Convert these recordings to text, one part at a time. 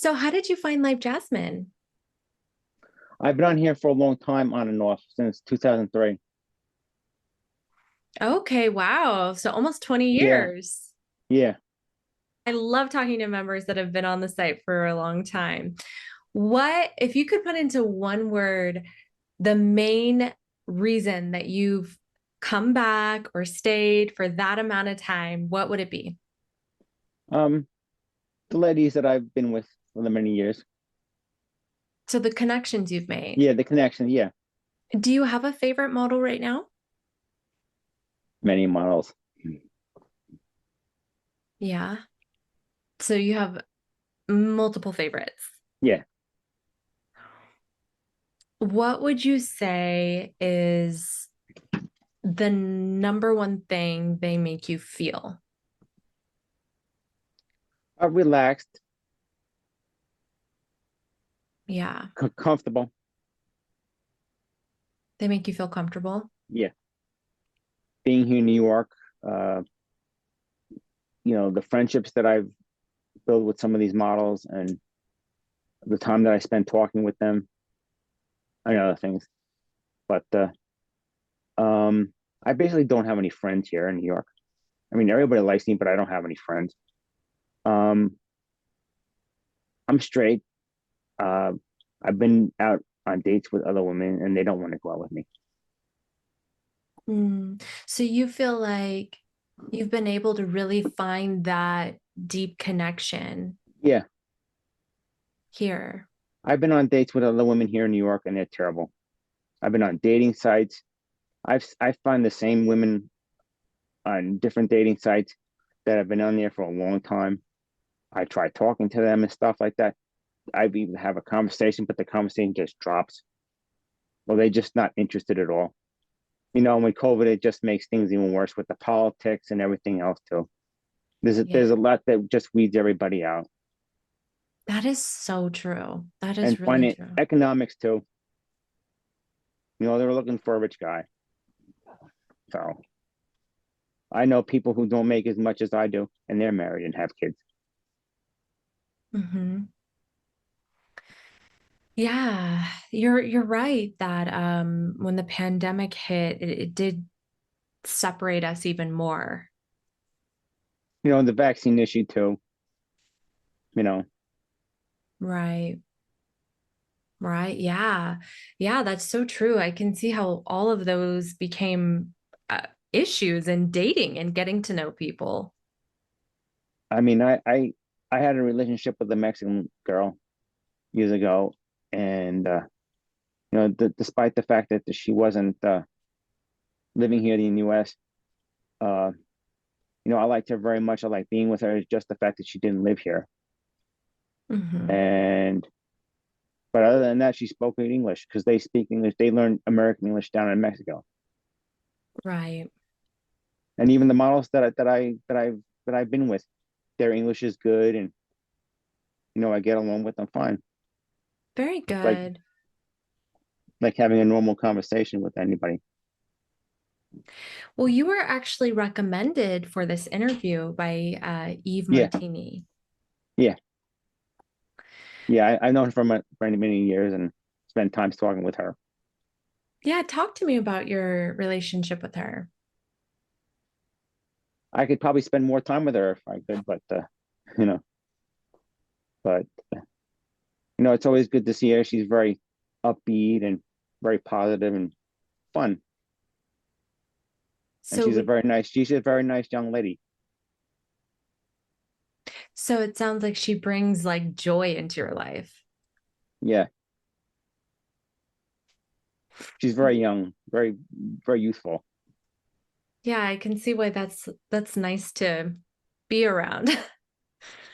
So how did you find Live Jasmine? I've been on here for a long time, on and off, since 2003. Okay, wow. So almost 20 Yeah, years. yeah. I love talking to members that have been on the site for a long time. What, if you could put into one word, the main reason that you've come back or stayed for that amount of time, what would it be? Um, the ladies that I've been with for the many years. So the connections you've made. Yeah, the connection. Yeah, Do you have a favorite model right now? many models. Yeah. So you have multiple favorites. Yeah. What would you say is the number one thing they make you feel? Relaxed, Yeah, comfortable. they make you feel comfortable. Yeah. Being here in New York, uh, the friendships that I've built with some of these models and the time that I spend talking with them and other things. But I basically don't have any friends here in New York. I mean, everybody likes me, but I don't have any friends. Um, I'm straight. Uh, I've been out on dates with other women and they don't want to go out with me. So you feel like you've been able to really find that deep connection Yeah, here. I've been on dates with other women here in New York and they're terrible. I've been on dating sites. I find the same women on different dating sites that have been on there for a long time. I try talking to them and stuff like that. I've even have a conversation, but the conversation just drops. Well, they're just not interested at all. And with COVID, it just makes things even worse with the politics and everything else too. There's Yeah, a lot that just weeds everybody out. that is so true. That is And really finance, true. economics too. They're looking for a rich guy. So I know people who don't make as much as I do, and they're married and have kids. Hmm. Yeah, you're right that when the pandemic hit, it did separate us even more. The vaccine issue too. You know, Right. Right. Yeah. Yeah, that's so true. I can see how all of those became issues in dating and getting to know people. I mean, I had a relationship with a Mexican girl years ago, and despite the fact that she wasn't living here in the U.S., uh, I liked her very much. I liked being with her. It's just the fact that she didn't live here. Hmm. And but other than that, she spoke English because they speak English. They learn American English down in Mexico. Right. And even the models that I've been with, their English is good, and I get along with them fine. Very Like good. like having a normal conversation with anybody. Well, you were actually recommended for this interview by Eve Yeah, Martini. yeah, yeah. I've known her for many years and spent times talking with her. Yeah, talk to me about your relationship with her. I could probably spend more time with her if I could, you know, but it's always good to see her. She's very upbeat and very positive and fun, and So would she's a very nice young lady. so it sounds like she brings like joy into your life. Yeah, she's very young, very youthful. Yeah, I can see why that's nice to be around.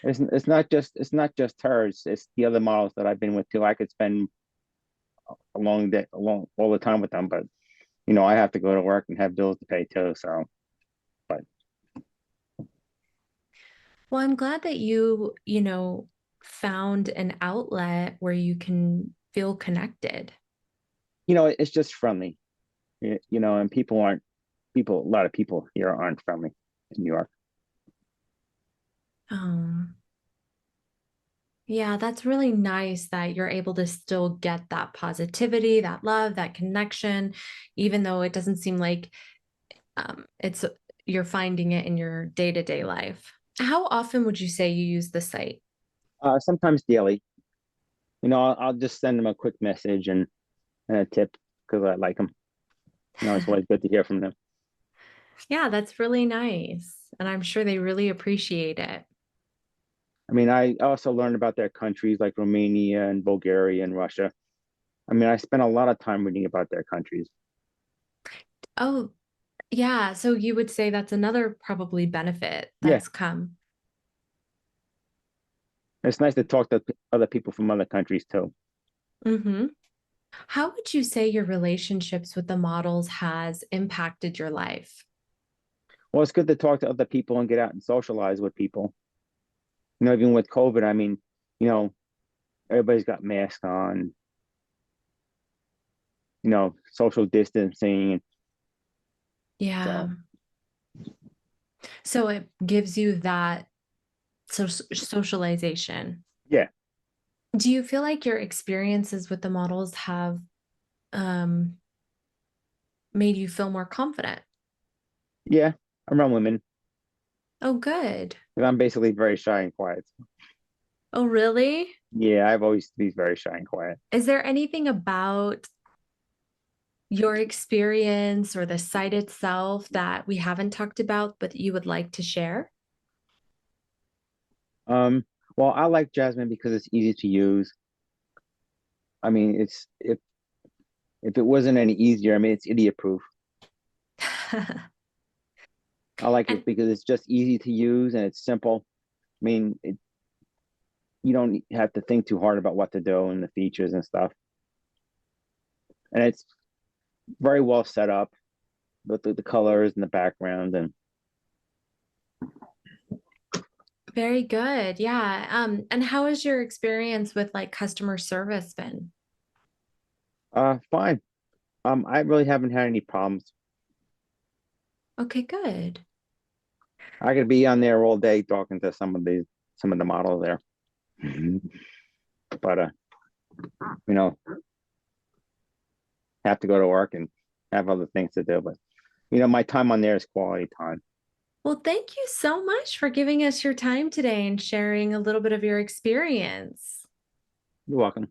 It's not just her. It's the other models that I've been with too. I could spend a long day, along all the time with them, but I have to go to work and have bills to pay too. So, but Well, I'm glad that you found an outlet where you can feel connected. it's just friendly, and a lot of people here aren't friendly in New York. Um, Yeah, that's really nice that you're able to still get that positivity, that love, that connection, even though it doesn't seem like it's you're finding it in your day-to-day life. How often would you say you use the site? Sometimes daily. I'll just send them a quick message and a tip because I like them. It's always good to hear from them. Yeah, that's really nice. And I'm sure they really appreciate it. I mean, I also learned about their countries like Romania and Bulgaria and Russia. I mean, I spent a lot of time reading about their countries. Oh, yeah. So you would say that's another probably benefit Yeah, that's come. it's nice to talk to other people from other countries too. Hmm. How would you say your relationships with the models has impacted your life? Well, it's good to talk to other people and get out and socialize with people. Even with COVID, I mean, you know, everybody's got masks on, social distancing. Yeah. So, So it gives you that socialization. yeah, Do you feel like your experiences with the models have um, made you feel more confident? yeah, around women. Oh, good. 'Cause I'm basically very shy and quiet. Oh, really? Yeah, I've always been very shy and quiet. Is there anything about your experience or the site itself that we haven't talked about, but you would like to share? Um, well, I like Jasmine because it's easy to use. I mean, it's if it wasn't any easier, I mean, it's idiot proof. I like it And because it's just easy to use and it's simple. I mean, you don't have to think too hard about what to do and the features and stuff. And it's very well set up with the colors and the background. And very good. Yeah. And how has your experience with like customer service been? fine. I really haven't had any problems. Okay, good. I could be on there all day talking to some of the models there. But you know, have to go to work and have other things to do. But my time on there is quality time. Well, thank you so much for giving us your time today and sharing a little bit of your experience. You're welcome.